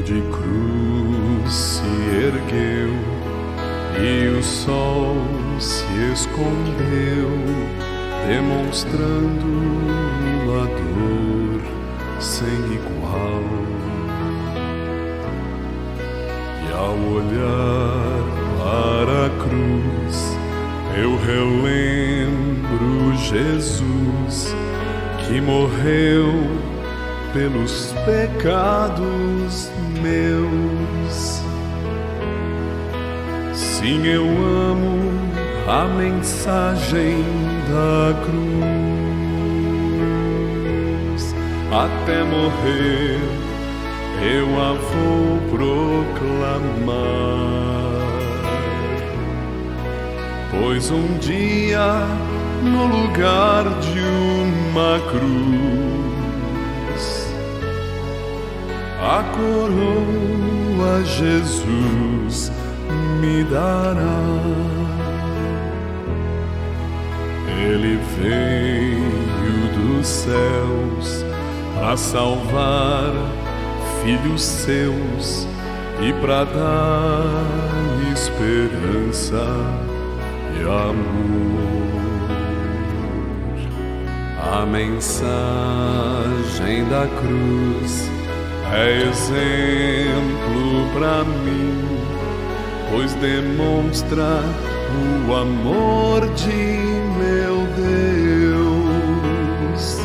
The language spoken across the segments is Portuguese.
de cruz se ergueu e o sol se escondeu, demonstrando a dor sem igual. E ao olhar para a cruz, eu relembro Jesus que morreu pelos pecados meus. Sim, eu amo a mensagem da cruz. Até morrer eu a vou proclamar, pois um dia no lugar de uma cruz a coroa Jesus me dará. Ele veio dos céus para salvar filhos seus e para dar esperança e amor. A mensagem da cruz é exemplo para mim, pois demonstra o amor de meu Deus.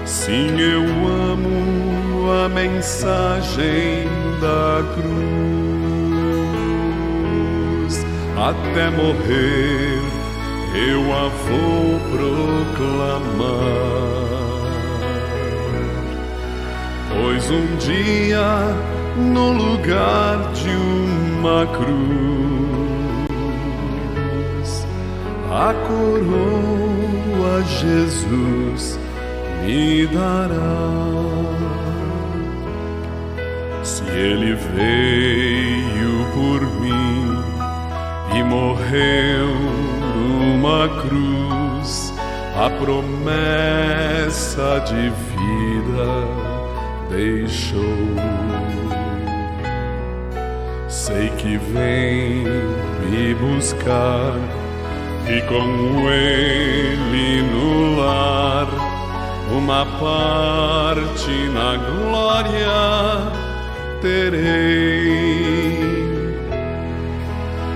Sim, eu amo a mensagem da cruz. Até morrer eu a vou proclamar, pois um dia no lugar de uma cruz a coroa Jesus me dará. Se ele veio por mim e morreu numa cruz, a promessa de vida deixou. Sei que vem me buscar e com ele no lar uma parte na glória terei.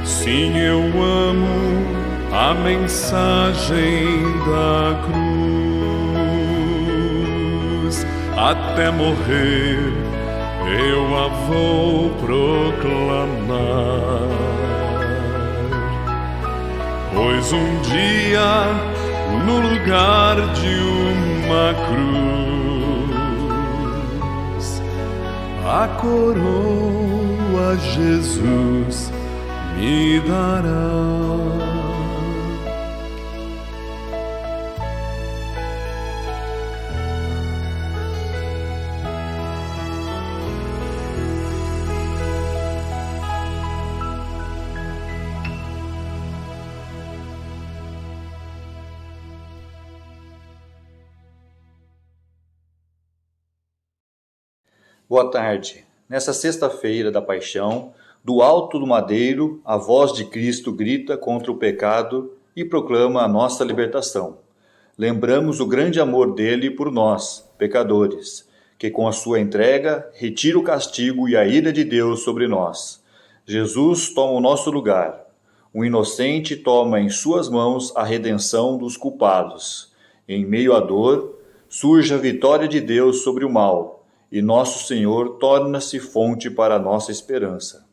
Sim, eu amo a mensagem da cruz. Até morrer eu a vou proclamar, pois um dia no lugar de uma cruz a coroa Jesus me dará. Boa tarde. Nessa sexta-feira da Paixão, do alto do madeiro, a voz de Cristo grita contra o pecado e proclama a nossa libertação. Lembramos o grande amor dele por nós, pecadores, que com a sua entrega retira o castigo e a ira de Deus sobre nós. Jesus toma o nosso lugar. O inocente toma em suas mãos a redenção dos culpados. Em meio à dor, surge a vitória de Deus sobre o mal, e nosso Senhor torna-se fonte para a nossa esperança.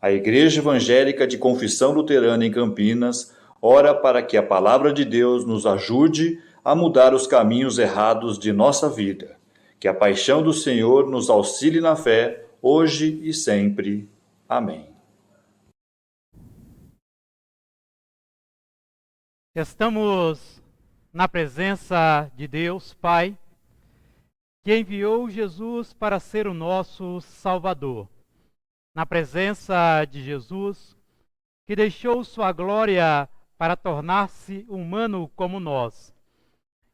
A Igreja Evangélica de Confissão Luterana em Campinas ora para que a Palavra de Deus nos ajude a mudar os caminhos errados de nossa vida. Que a paixão do Senhor nos auxilie na fé, hoje e sempre. Amém. Estamos na presença de Deus Pai, que enviou Jesus para ser o nosso Salvador. Na presença de Jesus, que deixou sua glória para tornar-se humano como nós.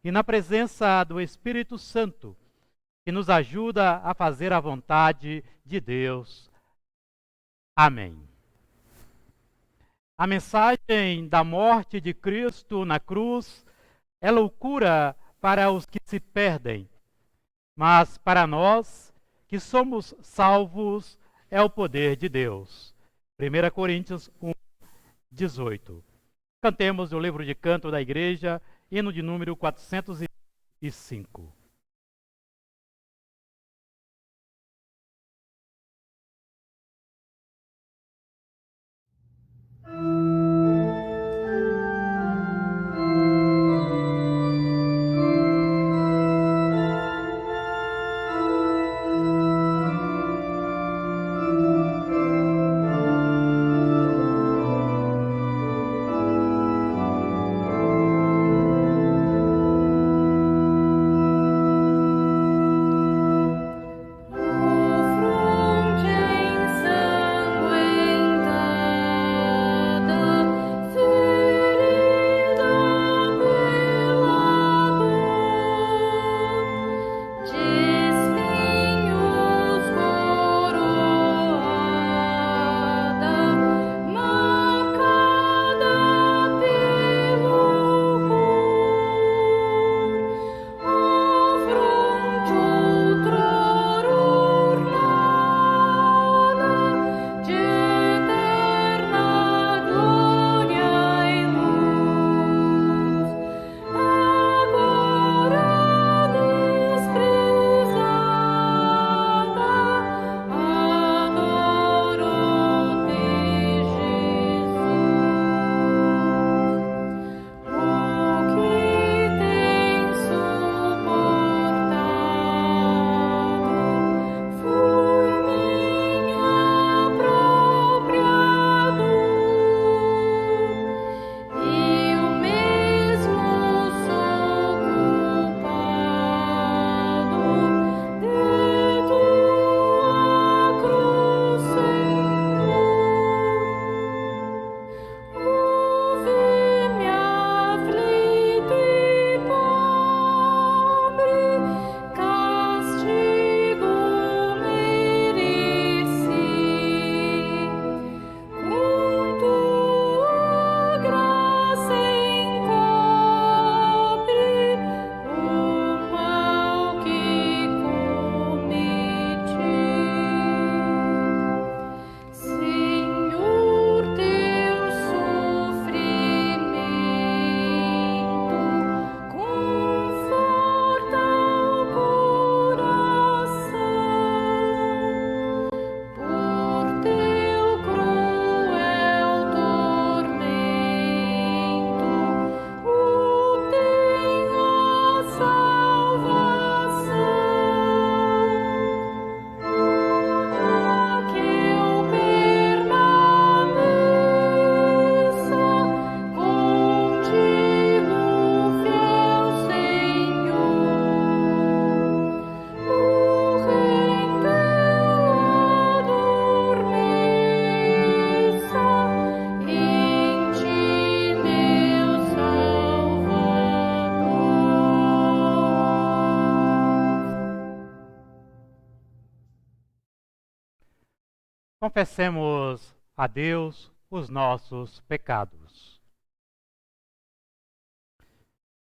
E na presença do Espírito Santo, que nos ajuda a fazer a vontade de Deus. Amém. A mensagem da morte de Cristo na cruz é loucura para os que se perdem, mas para nós que somos salvos é o poder de Deus. 1 Coríntios 1, 18. Cantemos o livro de canto da igreja, hino de número 405. Confessemos a Deus os nossos pecados.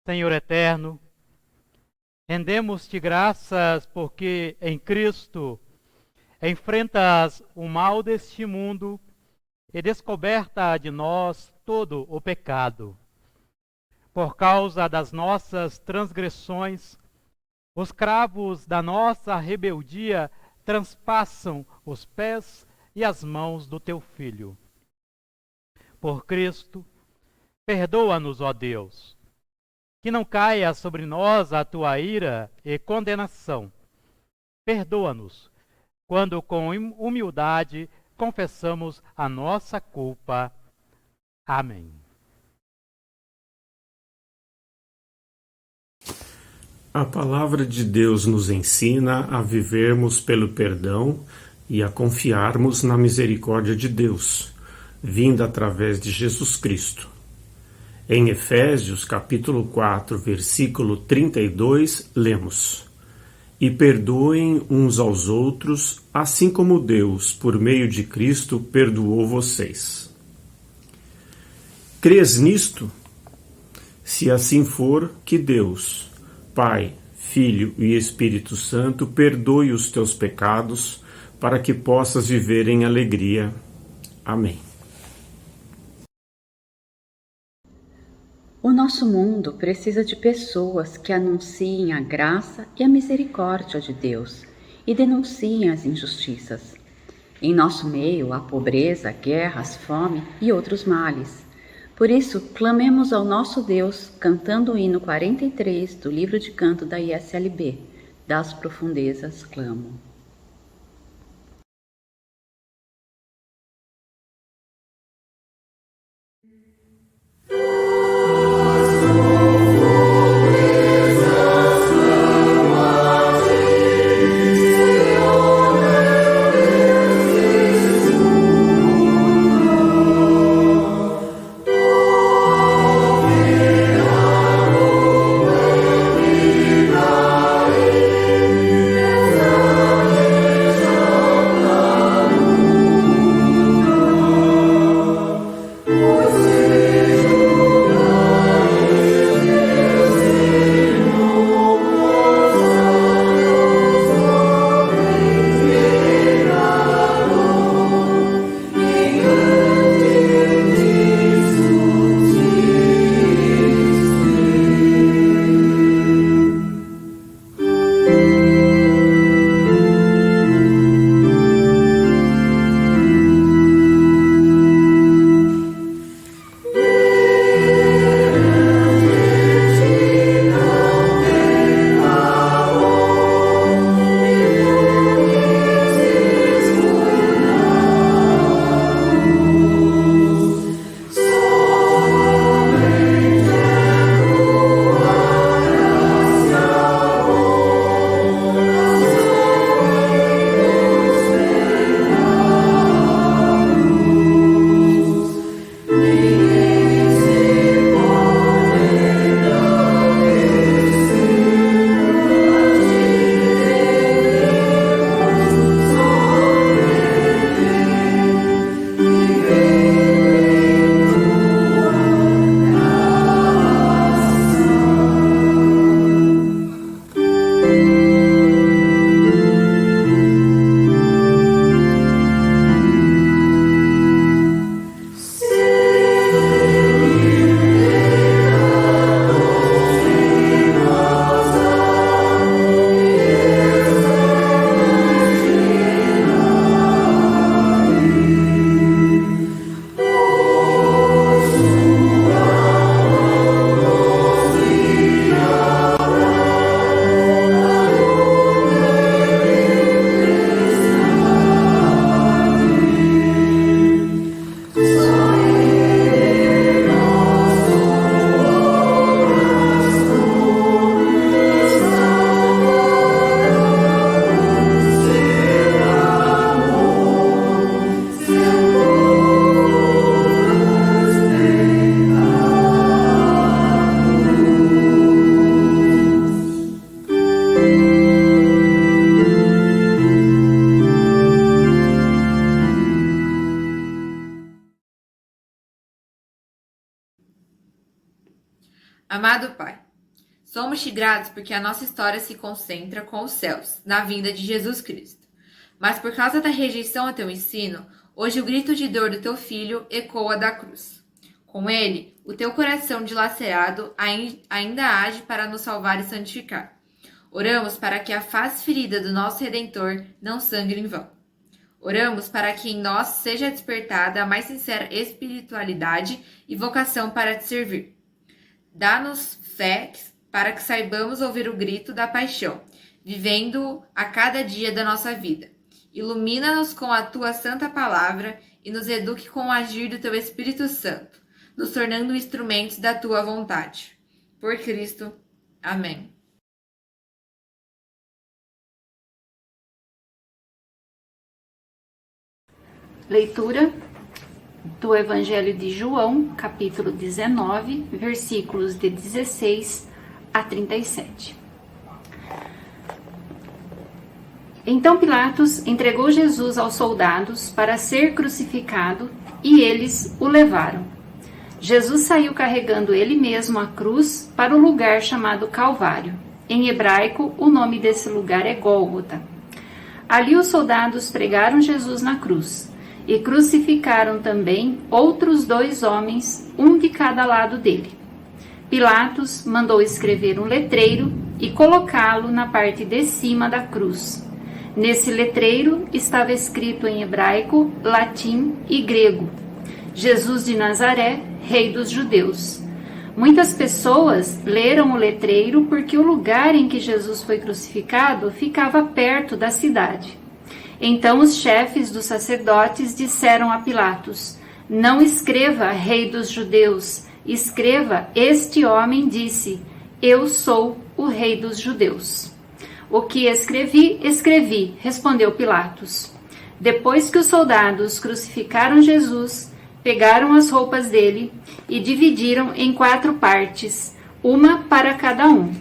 Senhor eterno, rendemos-te graças porque em Cristo enfrentas o mal deste mundo e descoberta de nós todo o pecado. Por causa das nossas transgressões, os cravos da nossa rebeldia transpassam os pés e as mãos do teu Filho. Por Cristo, perdoa-nos, ó Deus, que não caia sobre nós a tua ira e condenação. Perdoa-nos, quando com humildade confessamos a nossa culpa. Amém. A palavra de Deus nos ensina a vivermos pelo perdão e a confiarmos na misericórdia de Deus, vinda através de Jesus Cristo. Em Efésios, capítulo 4, versículo 32, lemos: e perdoem uns aos outros, assim como Deus, por meio de Cristo, perdoou vocês. Crês nisto? Se assim for, que Deus, Pai, Filho e Espírito Santo, perdoe os teus pecados, para que possas viver em alegria. Amém. O nosso mundo precisa de pessoas que anunciem a graça e a misericórdia de Deus e denunciem as injustiças. Em nosso meio há pobreza, guerras, fome e outros males. Por isso, clamemos ao nosso Deus, cantando o hino 43 do livro de canto da ISLB, Das Profundezas Clamo. Amado Pai, somos-te gratos porque a nossa história se concentra com os céus, na vinda de Jesus Cristo. Mas por causa da rejeição a teu ensino, hoje o grito de dor do teu Filho ecoa da cruz. Com ele, o teu coração dilacerado ainda age para nos salvar e santificar. Oramos para que a face ferida do nosso Redentor não sangre em vão. Oramos para que em nós seja despertada a mais sincera espiritualidade e vocação para te servir. Dá-nos fé para que saibamos ouvir o grito da paixão, vivendo a cada dia da nossa vida. Ilumina-nos com a tua santa palavra e nos eduque com o agir do teu Espírito Santo, nos tornando instrumentos da tua vontade. Por Cristo. Amém. Leitura do Evangelho de João, capítulo 19, versículos de 16 a 37. Então Pilatos entregou Jesus aos soldados para ser crucificado e eles o levaram. Jesus saiu carregando ele mesmo a cruz para o lugar chamado Calvário. Em hebraico, o nome desse lugar é Gólgota. Ali os soldados pregaram Jesus na cruz e crucificaram também outros 2 homens, um de cada lado dele. Pilatos mandou escrever um letreiro e colocá-lo na parte de cima da cruz. Nesse letreiro estava escrito em hebraico, latim e grego: Jesus de Nazaré, Rei dos Judeus. Muitas pessoas leram o letreiro porque o lugar em que Jesus foi crucificado ficava perto da cidade. Então os chefes dos sacerdotes disseram a Pilatos: não escreva Rei dos Judeus, escreva: este homem disse, eu sou o Rei dos Judeus. O que escrevi, escrevi, respondeu Pilatos. Depois que os soldados crucificaram Jesus, pegaram as roupas dele e dividiram em 4 partes, uma para cada um.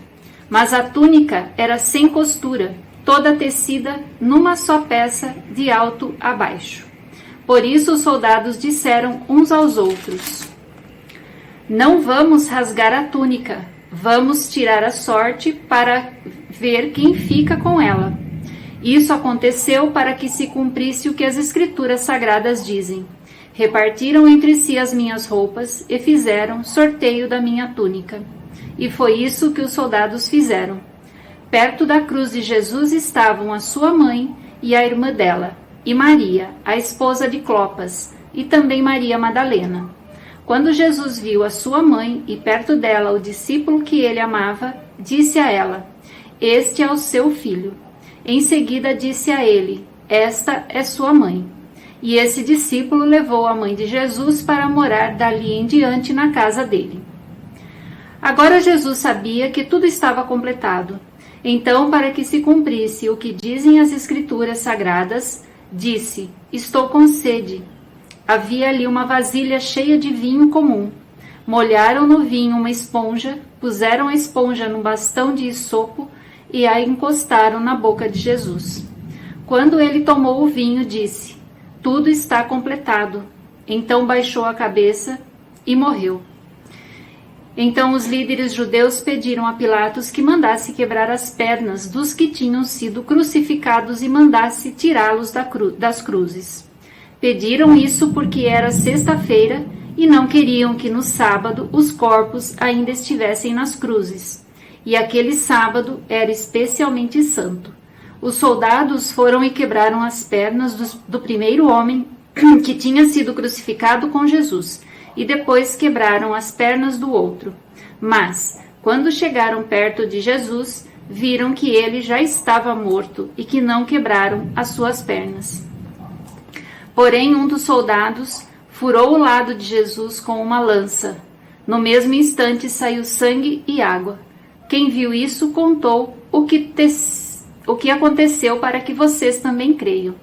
Mas a túnica era sem costura, toda tecida numa só peça de alto a baixo. Por isso os soldados disseram uns aos outros: não vamos rasgar a túnica, vamos tirar a sorte para ver quem fica com ela. Isso aconteceu para que se cumprisse o que as Escrituras Sagradas dizem: repartiram entre si as minhas roupas e fizeram sorteio da minha túnica. E foi isso que os soldados fizeram. Perto da cruz de Jesus estavam a sua mãe e a irmã dela, e Maria, a esposa de Clopas, e também Maria Madalena. Quando Jesus viu a sua mãe e perto dela o discípulo que ele amava, disse a ela: este é o seu filho. Em seguida disse a ele: esta é sua mãe. E esse discípulo levou a mãe de Jesus para morar dali em diante na casa dele. Agora Jesus sabia que tudo estava completado. Então, para que se cumprisse o que dizem as Escrituras Sagradas, disse: estou com sede. Havia ali uma vasilha cheia de vinho comum. Molharam no vinho uma esponja, puseram a esponja num bastão de isopo e a encostaram na boca de Jesus. Quando ele tomou o vinho, disse: tudo está completado. Então baixou a cabeça e morreu. Então os líderes judeus pediram a Pilatos que mandasse quebrar as pernas dos que tinham sido crucificados e mandasse tirá-los das cruzes. Pediram isso porque era sexta-feira e não queriam que no sábado os corpos ainda estivessem nas cruzes. E aquele sábado era especialmente santo. Os soldados foram e quebraram as pernas do primeiro homem que tinha sido crucificado com Jesus, e depois quebraram as pernas do outro. Mas, quando chegaram perto de Jesus, viram que ele já estava morto e que não quebraram as suas pernas. Porém, um dos soldados furou o lado de Jesus com uma lança. No mesmo instante saiu sangue e água. Quem viu isso contou o que aconteceu para que vocês também creiam.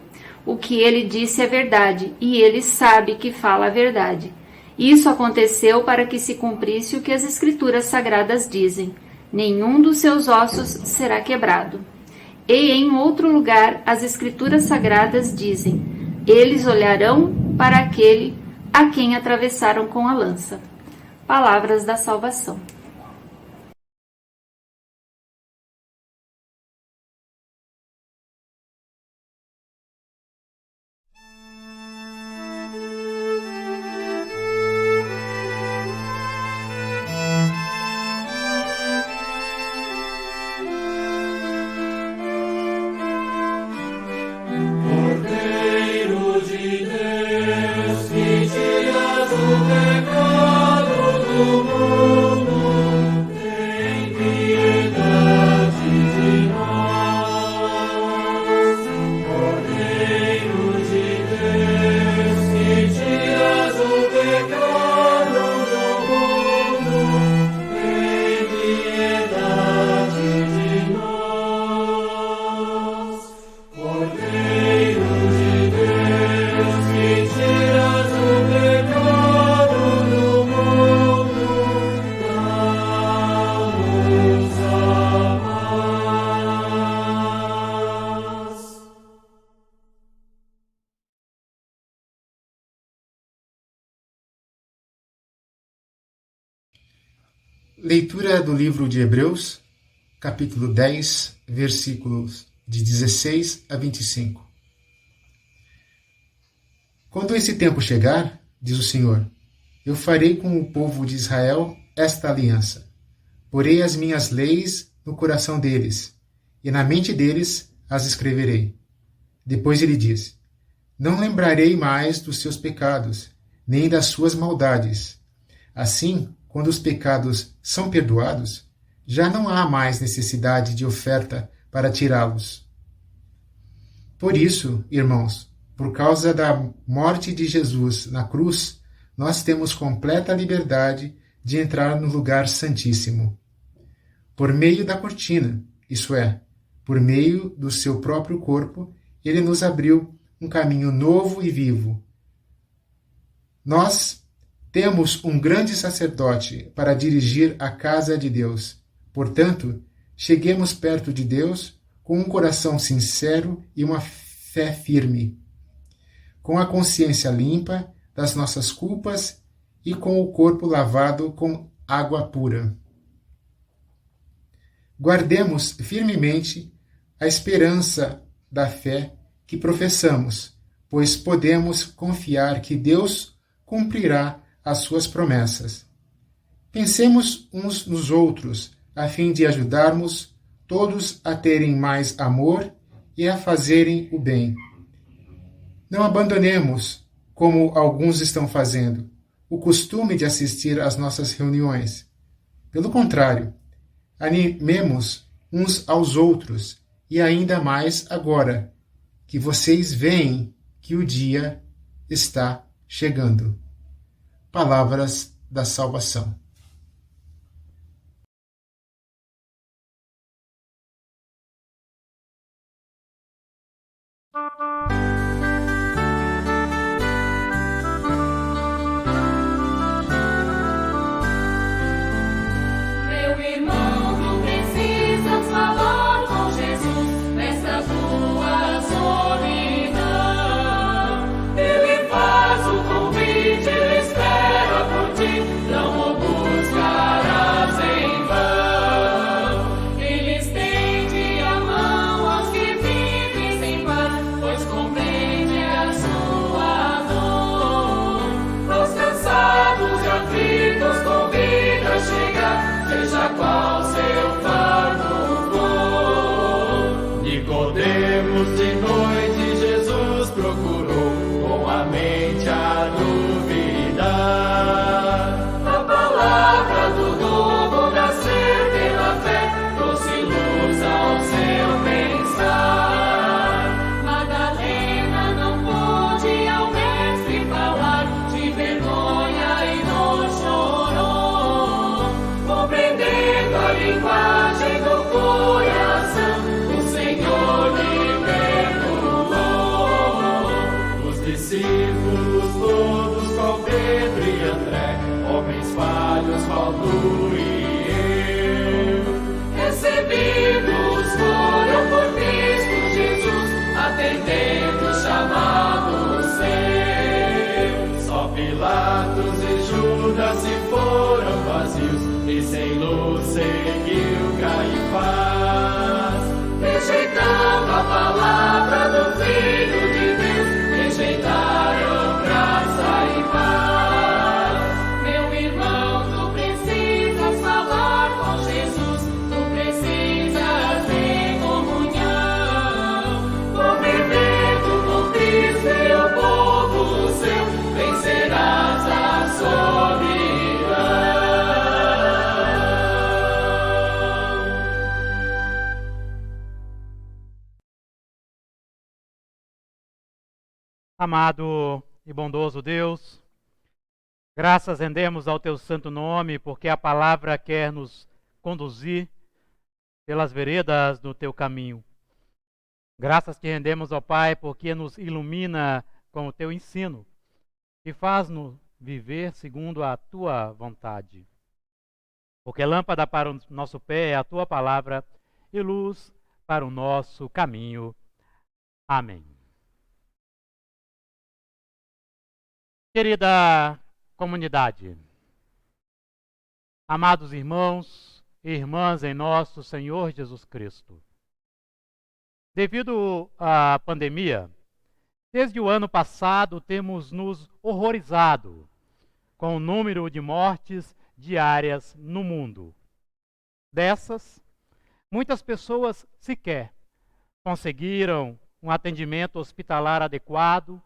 O que ele disse é verdade, e ele sabe que fala a verdade. Isso aconteceu para que se cumprisse o que as Escrituras Sagradas dizem: nenhum dos seus ossos será quebrado. E em outro lugar, as Escrituras Sagradas dizem: eles olharão para aquele a quem atravessaram com a lança. Palavras da salvação. Mundo Leitura do livro de Hebreus, capítulo 10, versículos de 16 a 25. Quando esse tempo chegar, diz o Senhor, eu farei com o povo de Israel esta aliança. Porei as minhas leis no coração deles, e na mente deles as escreverei. Depois ele diz, não lembrarei mais dos seus pecados, nem das suas maldades. Assim, quando os pecados são perdoados, já não há mais necessidade de oferta para tirá-los. Por isso, irmãos, por causa da morte de Jesus na cruz, nós temos completa liberdade de entrar no lugar santíssimo. Por meio da cortina, isso é, por meio do seu próprio corpo, ele nos abriu um caminho novo e vivo. Nós temos um grande sacerdote para dirigir a casa de Deus. Portanto, cheguemos perto de Deus com um coração sincero e uma fé firme, com a consciência limpa das nossas culpas e com o corpo lavado com água pura. Guardemos firmemente a esperança da fé que professamos, pois podemos confiar que Deus cumprirá as suas promessas. Pensemos uns nos outros, a fim de ajudarmos todos a terem mais amor e a fazerem o bem. Não abandonemos, como alguns estão fazendo, o costume de assistir às nossas reuniões. Pelo contrário, animemos uns aos outros, e ainda mais agora, que vocês veem que o dia está chegando. Palavras da salvação. Meu irmão, não precisas falar com Jesus nessa tua solidão. Ele faz o convite, ele espera por ti, não o buscarás em vão. Ele estende a mão aos que vivem sem paz, pois compreende a sua dor. Aos cansados e aflitos convida a chegar, seja qual seu fardo for. Nicodemos de noite Jesus procurou, com a mente a duvidar. A palavra do novo nascer pela fé trouxe luz ao seu pensar. Madalena não pôde ao mestre falar, de vergonha e dor chorou. Compreendendo a linguagem do coração, o Senhor lhe perdoou. Os discípulos todos, qual Pedro e André, homens falhos, qual tu e eu, Recebidos foram por Cristo Jesus, atendendo o chamado seu. só Pilatos e Judas se foram vazios, e sem luz seguiu Caifás. Rejeitando a palavra do Filho de Deus, rejeitaram graça e paz. Meu irmão, tu precisas falar com Jesus, tu precisas de comunhão. Convivendo com Cristo e o povo seu, vencerás a solidão. Amado e bondoso Deus, graças rendemos ao teu santo nome, porque a palavra quer nos conduzir pelas veredas do teu caminho. Graças te rendemos, ó Pai, porque nos ilumina com o teu ensino e faz-nos viver segundo a tua vontade. Porque lâmpada para o nosso pé é a tua palavra e luz para o nosso caminho. Amém. Querida comunidade, Amados irmãos e irmãs em nosso Senhor Jesus Cristo, devido à pandemia, desde o ano passado temos nos horrorizado com o número de mortes diárias no mundo. Dessas, muitas pessoas sequer conseguiram um atendimento hospitalar adequado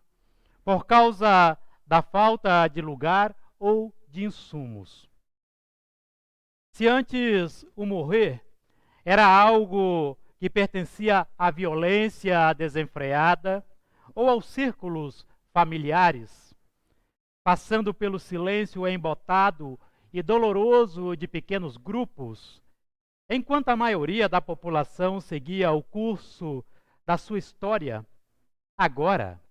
por causa da falta de lugar ou de insumos. Se antes o morrer era algo que pertencia à violência desenfreada ou aos círculos familiares, passando pelo silêncio embotado e doloroso de pequenos grupos, enquanto a maioria da população seguia o curso da sua história, agora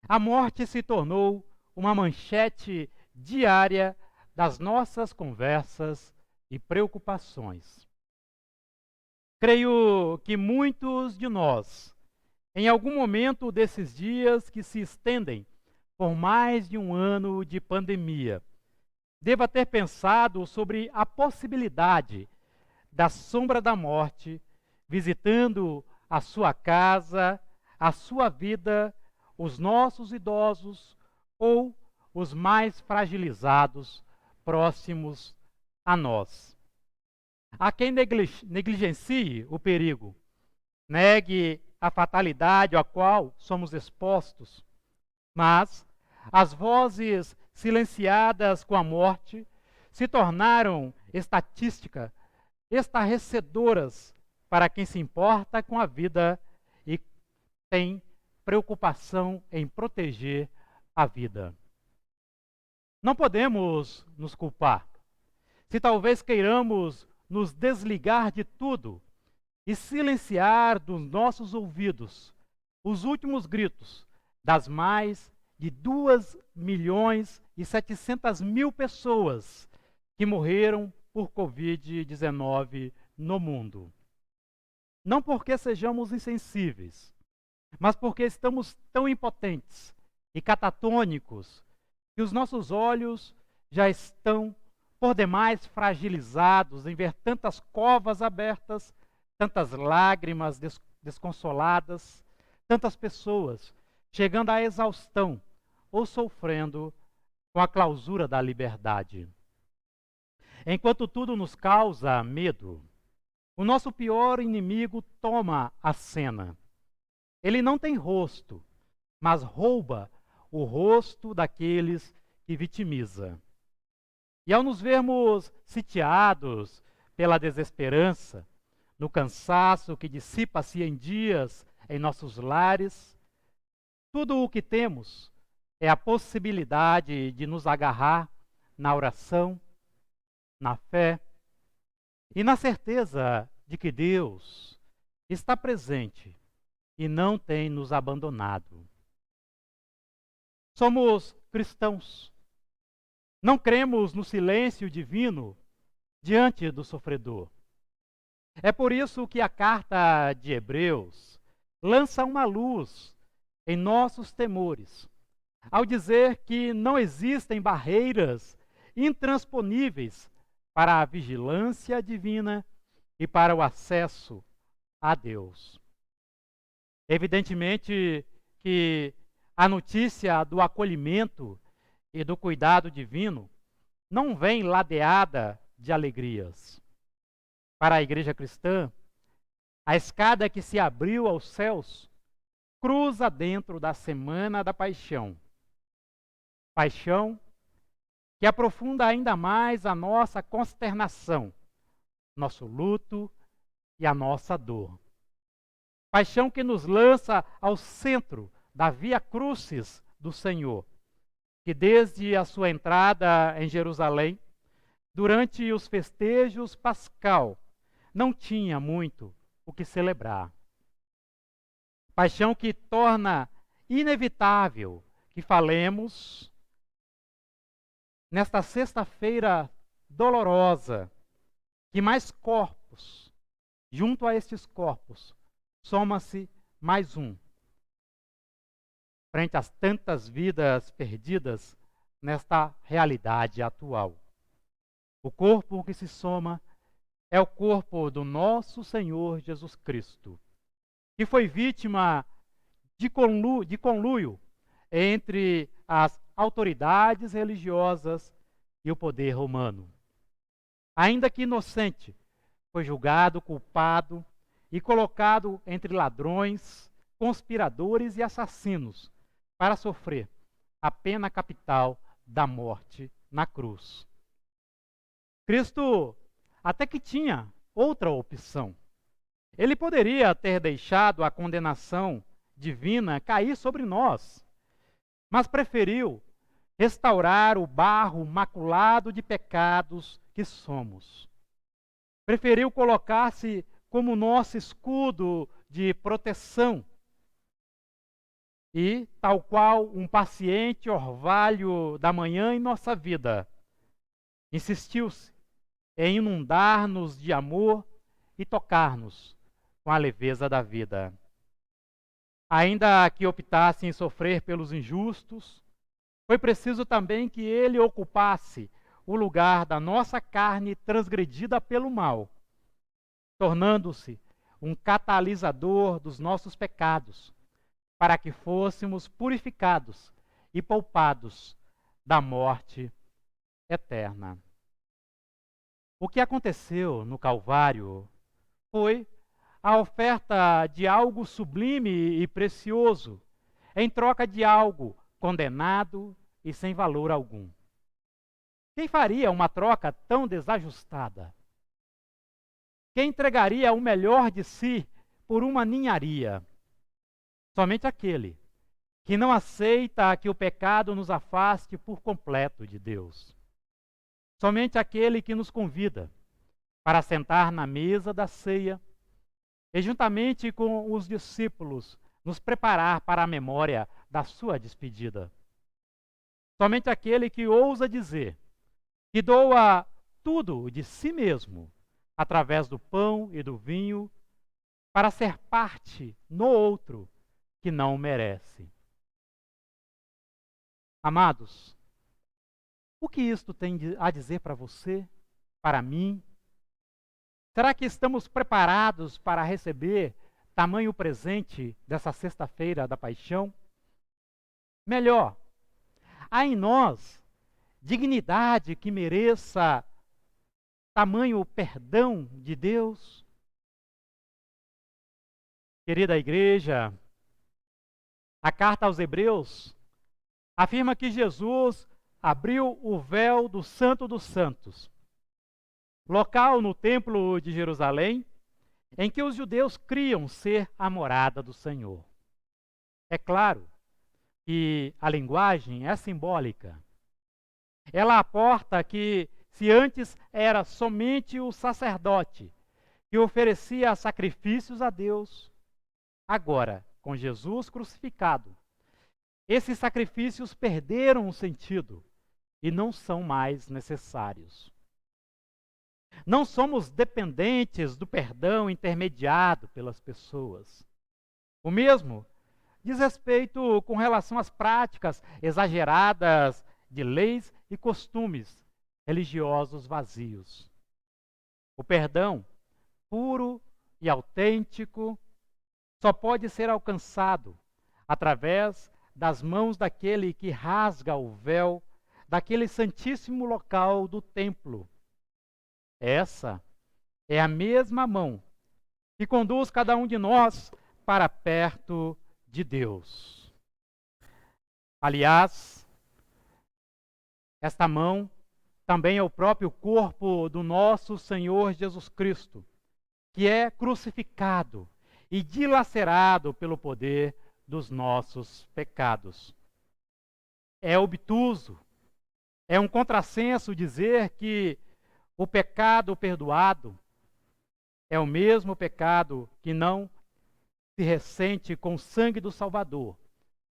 a morte se tornou uma manchete diária das nossas conversas e preocupações. Creio que muitos de nós, em algum momento desses dias que se estendem por mais de um ano de pandemia, deva ter pensado sobre a possibilidade da sombra da morte visitando a sua casa, a sua vida, os nossos idosos ou os mais fragilizados próximos a nós. Há quem negligencie o perigo, negue a fatalidade a qual somos expostos, mas as vozes silenciadas com a morte se tornaram estatística, estarrecedoras para quem se importa com a vida e tem preocupação em proteger a vida. Não podemos nos culpar se talvez queiramos nos desligar de tudo e silenciar dos nossos ouvidos os últimos gritos das mais de 2.700.000 pessoas que morreram por Covid-19 no mundo. Não porque sejamos insensíveis, mas porque estamos tão impotentes e catatônicos que os nossos olhos já estão por demais fragilizados em ver tantas covas abertas, tantas lágrimas desconsoladas, tantas pessoas chegando à exaustão ou sofrendo com a clausura da liberdade. Enquanto tudo nos causa medo, o nosso pior inimigo toma a cena. Ele não tem rosto, mas rouba o rosto daqueles que vitimiza. E ao nos vermos sitiados pela desesperança, no cansaço que dissipa-se em dias em nossos lares, tudo o que temos é a possibilidade de nos agarrar na oração, na fé e na certeza de que Deus está presente e não tem nos abandonado. Somos cristãos. Não cremos no silêncio divino diante do sofredor. É por isso que a carta de Hebreus lança uma luz em nossos temores, ao dizer que não existem barreiras intransponíveis para a vigilância divina e para o acesso a Deus. Evidentemente que a notícia do acolhimento e do cuidado divino não vem ladeada de alegrias. Para a igreja cristã, a escada que se abriu aos céus cruza dentro da Semana da Paixão. Paixão que aprofunda ainda mais a nossa consternação, nosso luto e a nossa dor. Paixão que nos lança ao centro da Via Crucis do Senhor, que desde a sua entrada em Jerusalém, durante os festejos pascal, não tinha muito o que celebrar. Paixão que torna inevitável que falemos nesta sexta-feira dolorosa, que mais corpos, junto a estes corpos, soma-se mais um, frente às tantas vidas perdidas nesta realidade atual. O corpo que se soma é o corpo do nosso Senhor Jesus Cristo, que foi vítima de conluio entre as autoridades religiosas e o poder romano. Ainda que inocente, foi julgado culpado e colocado entre ladrões, conspiradores e assassinos para sofrer a pena capital da morte na cruz. Cristo até que tinha outra opção. Ele poderia ter deixado a condenação divina cair sobre nós, mas preferiu restaurar o barro maculado de pecados que somos. Preferiu colocar-se como nosso escudo de proteção e, tal qual um paciente orvalho da manhã em nossa vida, insistiu-se em inundar-nos de amor e tocar-nos com a leveza da vida. Ainda que optasse em sofrer pelos injustos, foi preciso também que ele ocupasse o lugar da nossa carne transgredida pelo mal, tornando-se um catalisador dos nossos pecados, para que fôssemos purificados e poupados da morte eterna. O que aconteceu no Calvário foi a oferta de algo sublime e precioso em troca de algo condenado e sem valor algum. Quem faria uma troca tão desajustada? Quem entregaria o melhor de si por uma ninharia? Somente aquele que não aceita que o pecado nos afaste por completo de Deus. Somente aquele que nos convida para sentar na mesa da ceia e, juntamente com os discípulos, nos preparar para a memória da sua despedida. Somente aquele que ousa dizer que doa tudo de si mesmo, através do pão e do vinho, para ser parte no outro que não merece. Amados, o que isto tem a dizer para você, para mim? Será que estamos preparados para receber tamanho presente dessa sexta-feira da paixão? Melhor, há em nós dignidade que mereça tamanho perdão de Deus? Querida igreja, a carta aos Hebreus afirma que Jesus abriu o véu do Santo dos Santos, local no Templo de Jerusalém, em que os judeus criam ser a morada do Senhor. É claro que a linguagem é simbólica. Ela aporta que, se antes era somente o sacerdote que oferecia sacrifícios a Deus, agora, com Jesus crucificado, esses sacrifícios perderam o sentido e não são mais necessários. Não somos dependentes do perdão intermediado pelas pessoas. O mesmo diz respeito com relação às práticas exageradas de leis e costumes religiosos vazios. O perdão puro e autêntico só pode ser alcançado através das mãos daquele que rasga o véu daquele santíssimo local do templo. Essa é a mesma mão que conduz cada um de nós para perto de Deus. Aliás, esta mão também é o próprio corpo do nosso Senhor Jesus Cristo, que é crucificado e dilacerado pelo poder dos nossos pecados. É obtuso, é um contrassenso dizer que o pecado perdoado é o mesmo pecado que não se ressente com o sangue do Salvador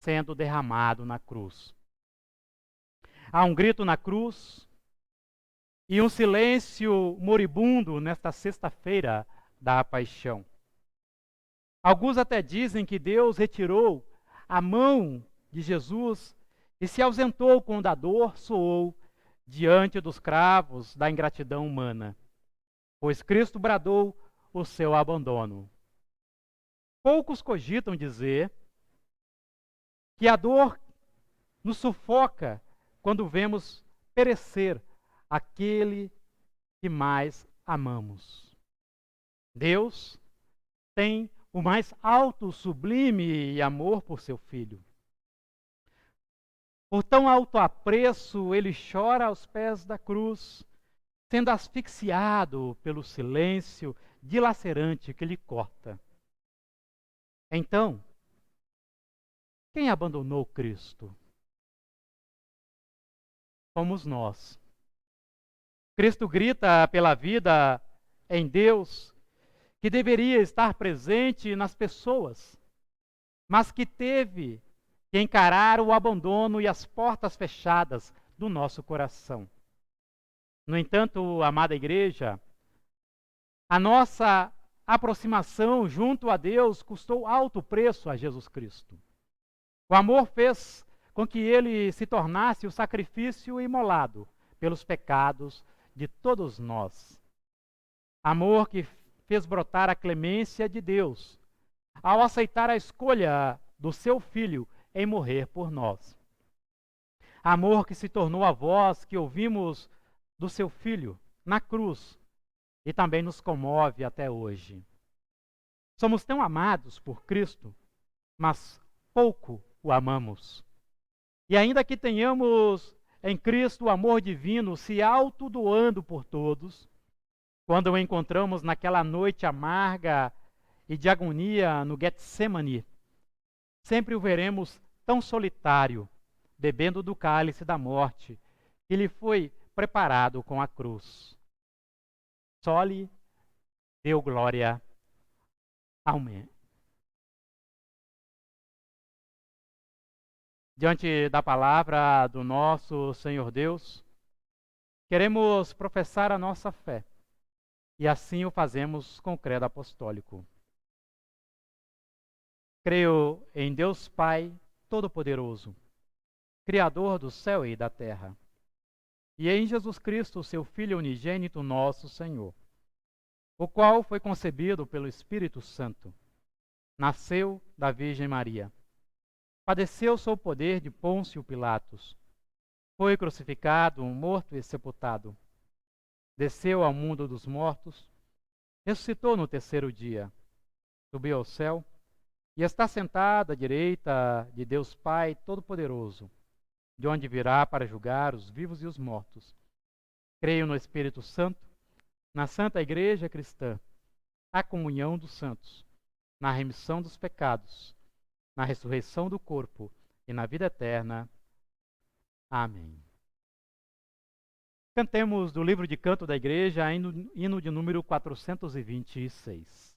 sendo derramado na cruz. Há um grito na cruz e um silêncio moribundo nesta sexta-feira da paixão. Alguns até dizem que Deus retirou a mão de Jesus e se ausentou quando a dor soou diante dos cravos da ingratidão humana, pois Cristo bradou o seu abandono. Poucos cogitam dizer que a dor nos sufoca quando vemos perecer aquele que mais amamos. Deus tem o mais alto, sublime amor por seu Filho. Por tão alto apreço, ele chora aos pés da cruz, sendo asfixiado pelo silêncio dilacerante que lhe corta. Então, quem abandonou Cristo? Fomos nós. Cristo grita pela vida em Deus, que deveria estar presente nas pessoas, mas que teve que encarar o abandono e as portas fechadas do nosso coração. No entanto, amada igreja, a nossa aproximação junto a Deus custou alto preço a Jesus Cristo. O amor fez com que ele se tornasse o sacrifício imolado pelos pecados de todos nós. Amor que fez brotar a clemência de Deus ao aceitar a escolha do seu Filho em morrer por nós. Amor que se tornou a voz que ouvimos do seu Filho na cruz e também nos comove até hoje. Somos tão amados por Cristo, mas pouco o amamos. E ainda que tenhamos em Cristo o amor divino se autodoando por todos, quando o encontramos naquela noite amarga e de agonia no Getsemane, sempre o veremos tão solitário, bebendo do cálice da morte que lhe foi preparado com a cruz. Só lhe deu glória. Amém. Diante da palavra do nosso Senhor Deus, queremos professar a nossa fé, e assim o fazemos com o credo apostólico. Creio em Deus Pai Todo-Poderoso, Criador do céu e da terra, e em Jesus Cristo, seu Filho unigênito, nosso Senhor, o qual foi concebido pelo Espírito Santo, nasceu da Virgem Maria, padeceu sob o poder de Pôncio Pilatos, foi crucificado, morto e sepultado, desceu ao mundo dos mortos, ressuscitou no terceiro dia, subiu ao céu e está sentado à direita de Deus Pai Todo-Poderoso, de onde virá para julgar os vivos e os mortos. Creio no Espírito Santo, na Santa Igreja Cristã, na comunhão dos santos, na remissão dos pecados, na ressurreição do corpo e na vida eterna. Amém. Cantemos do livro de canto da igreja, hino de número 426.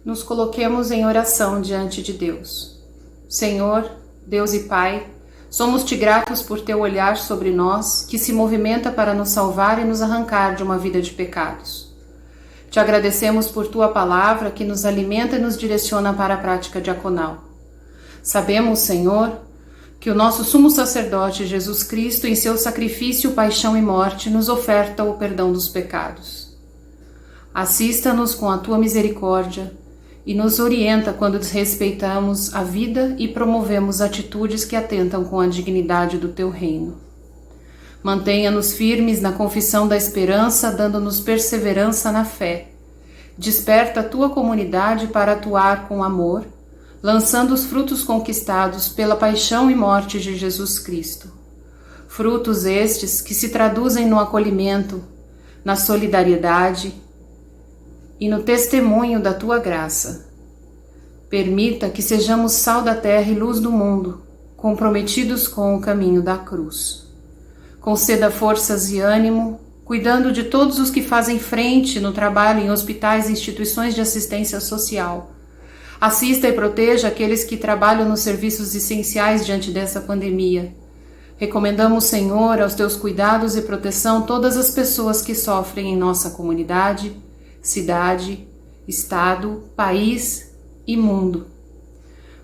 nos coloquemos em oração diante de Deus. Senhor, Deus e Pai, somos-te gratos por teu olhar sobre nós, que se movimenta para nos salvar e nos arrancar de uma vida de pecados. Te agradecemos por tua palavra, que nos alimenta e nos direciona para a prática diaconal. Sabemos, Senhor, que o nosso sumo sacerdote Jesus Cristo, em seu sacrifício, paixão e morte, nos oferta o perdão dos pecados. Assista-nos com a tua misericórdia e nos orienta quando desrespeitamos a vida e promovemos atitudes que atentam com a dignidade do teu reino. Mantenha-nos firmes na confissão da esperança, dando-nos perseverança na fé. Desperta a tua comunidade para atuar com amor, lançando os frutos conquistados pela paixão e morte de Jesus Cristo. Frutos estes que se traduzem no acolhimento, na solidariedade e no testemunho da tua graça. Permita que sejamos sal da terra e luz do mundo, comprometidos com o caminho da cruz. Conceda forças e ânimo, cuidando de todos os que fazem frente no trabalho em hospitais e instituições de assistência social. Assista e proteja aqueles que trabalham nos serviços essenciais diante dessa pandemia. Recomendamos, Senhor, aos teus cuidados e proteção todas as pessoas que sofrem em nossa comunidade, cidade, estado, país e mundo.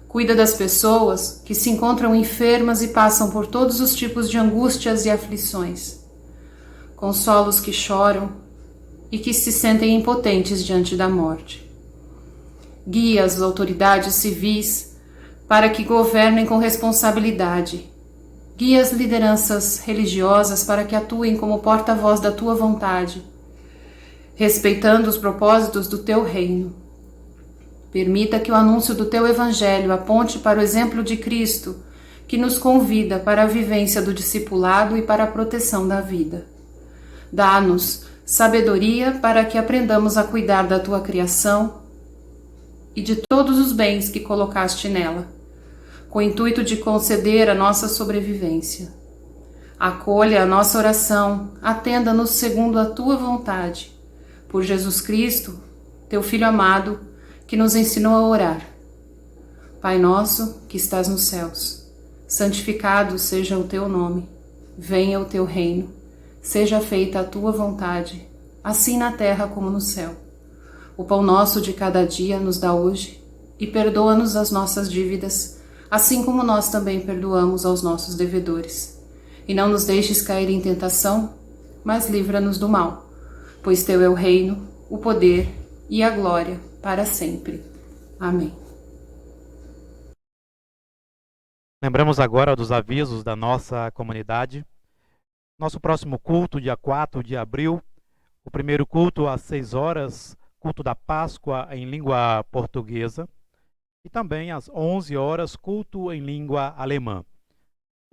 Cuida das pessoas que se encontram enfermas e passam por todos os tipos de angústias e aflições. Consola os que choram e que se sentem impotentes diante da morte. Guia as autoridades civis para que governem com responsabilidade. Guia as lideranças religiosas para que atuem como porta-voz da tua vontade, respeitando os propósitos do teu reino. Permita que o anúncio do teu evangelho aponte para o exemplo de Cristo, que nos convida para a vivência do discipulado e para a proteção da vida. Dá-nos sabedoria para que aprendamos a cuidar da tua criação e de todos os bens que colocaste nela, com o intuito de conceder a nossa sobrevivência. Acolha a nossa oração, atenda-nos segundo a tua vontade, por Jesus Cristo, teu Filho amado, que nos ensinou a orar. Pai nosso, que estás nos céus, santificado seja o teu nome, venha o teu reino, seja feita a tua vontade, assim na terra como no céu. O pão nosso de cada dia nos dá hoje, e perdoa-nos as nossas dívidas, assim como nós também perdoamos aos nossos devedores. E não nos deixes cair em tentação, mas livra-nos do mal, pois teu é o reino, o poder e a glória para sempre. Amém. Lembramos agora dos avisos da nossa comunidade. Nosso próximo culto, dia 4 de abril, o primeiro culto às 6 horas, culto da Páscoa em língua portuguesa, e também às 11 horas, culto em língua alemã.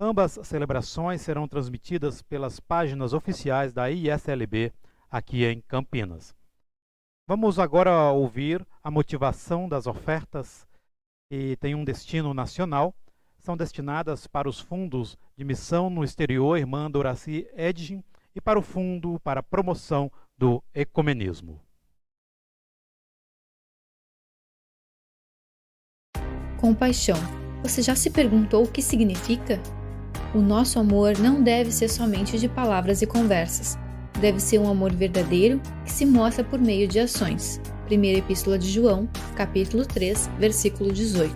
Ambas celebrações serão transmitidas pelas páginas oficiais da ISLB aqui em Campinas. Vamos agora ouvir a motivação das ofertas que têm um destino nacional. São destinadas para os fundos de missão no exterior, irmã Doraci Edgin, e para o fundo para a promoção do ecumenismo. Compaixão. Você já se perguntou o que significa? O nosso amor não deve ser somente de palavras e conversas. Deve ser um amor verdadeiro que se mostra por meio de ações. Primeira Epístola de João, capítulo 3, versículo 18.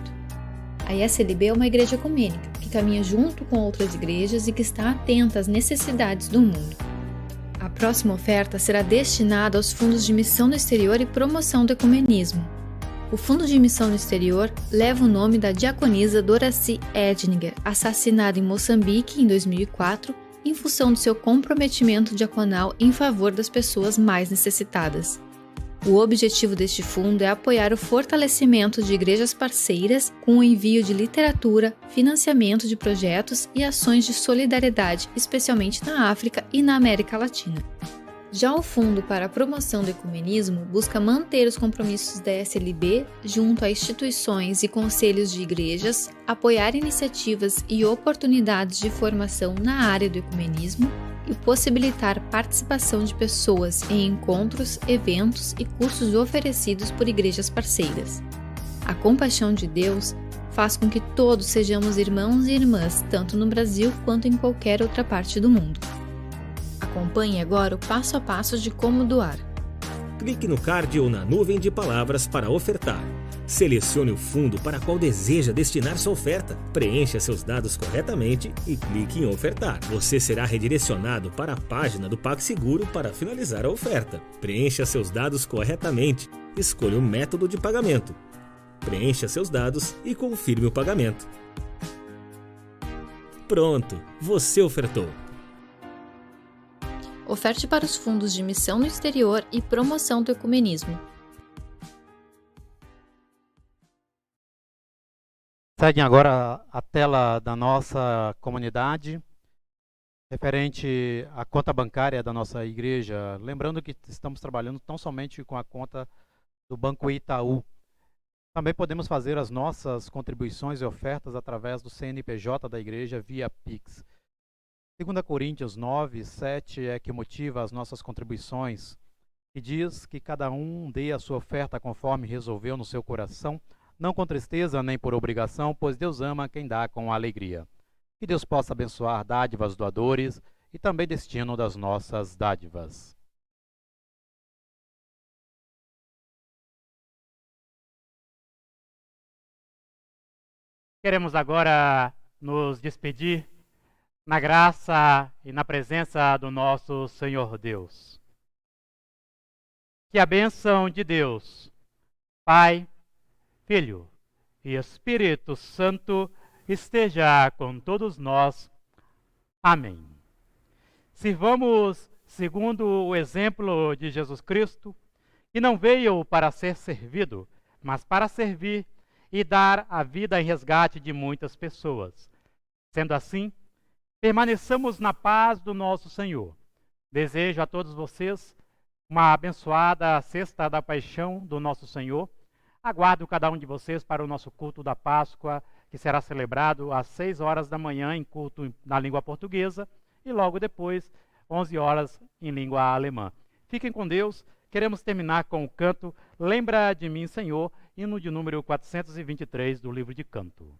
A ISLB é uma igreja ecumênica que caminha junto com outras igrejas e que está atenta às necessidades do mundo. A próxima oferta será destinada aos fundos de missão no exterior e promoção do ecumenismo. O Fundo de Missão no Exterior leva o nome da diaconisa Doraci Edninger, assassinada em Moçambique em 2004, em função do seu comprometimento diaconal em favor das pessoas mais necessitadas. O objetivo deste fundo é apoiar o fortalecimento de igrejas parceiras com o envio de literatura, financiamento de projetos e ações de solidariedade, especialmente na África e na América Latina. Já o Fundo para a Promoção do Ecumenismo busca manter os compromissos da ISLB junto a instituições e conselhos de igrejas, apoiar iniciativas e oportunidades de formação na área do ecumenismo e possibilitar participação de pessoas em encontros, eventos e cursos oferecidos por igrejas parceiras. A compaixão de Deus faz com que todos sejamos irmãos e irmãs, tanto no Brasil quanto em qualquer outra parte do mundo. Acompanhe agora o passo a passo de como doar. Clique no card ou na nuvem de palavras para ofertar. Selecione o fundo para qual deseja destinar sua oferta. Preencha seus dados corretamente e clique em ofertar. Você será redirecionado para a página do PagSeguro para finalizar a oferta. Preencha seus dados corretamente. Escolha o método de pagamento. Preencha seus dados e confirme o pagamento. Pronto, você ofertou. Oferte para os fundos de missão no exterior e promoção do ecumenismo. Seguem agora a tela da nossa comunidade, referente à conta bancária da nossa igreja. Lembrando que estamos trabalhando tão somente com a conta do Banco Itaú. Também podemos fazer as nossas contribuições e ofertas através do CNPJ da igreja via Pix. 2 Coríntios 9, 7 é que motiva as nossas contribuições e diz que cada um dê a sua oferta conforme resolveu no seu coração, não com tristeza nem por obrigação, pois Deus ama quem dá com alegria. Que Deus possa abençoar dádivas doadores e também destino das nossas dádivas. Queremos agora nos despedir na graça e na presença do nosso Senhor Deus. Que a bênção de Deus, Pai, Filho e Espírito Santo esteja com todos nós. Amém. Sirvamos segundo o exemplo de Jesus Cristo, que não veio para ser servido, mas para servir e dar a vida em resgate de muitas pessoas. Sendo assim, permaneçamos na paz do nosso Senhor. Desejo a todos vocês uma abençoada Sexta da Paixão do nosso Senhor. Aguardo cada um de vocês para o nosso culto da Páscoa, que será celebrado às 6 horas da manhã em culto na língua portuguesa e logo depois, 11 horas em língua alemã. Fiquem com Deus. Queremos terminar com o canto Lembra de mim, Senhor, hino de número 423 do livro de Canto.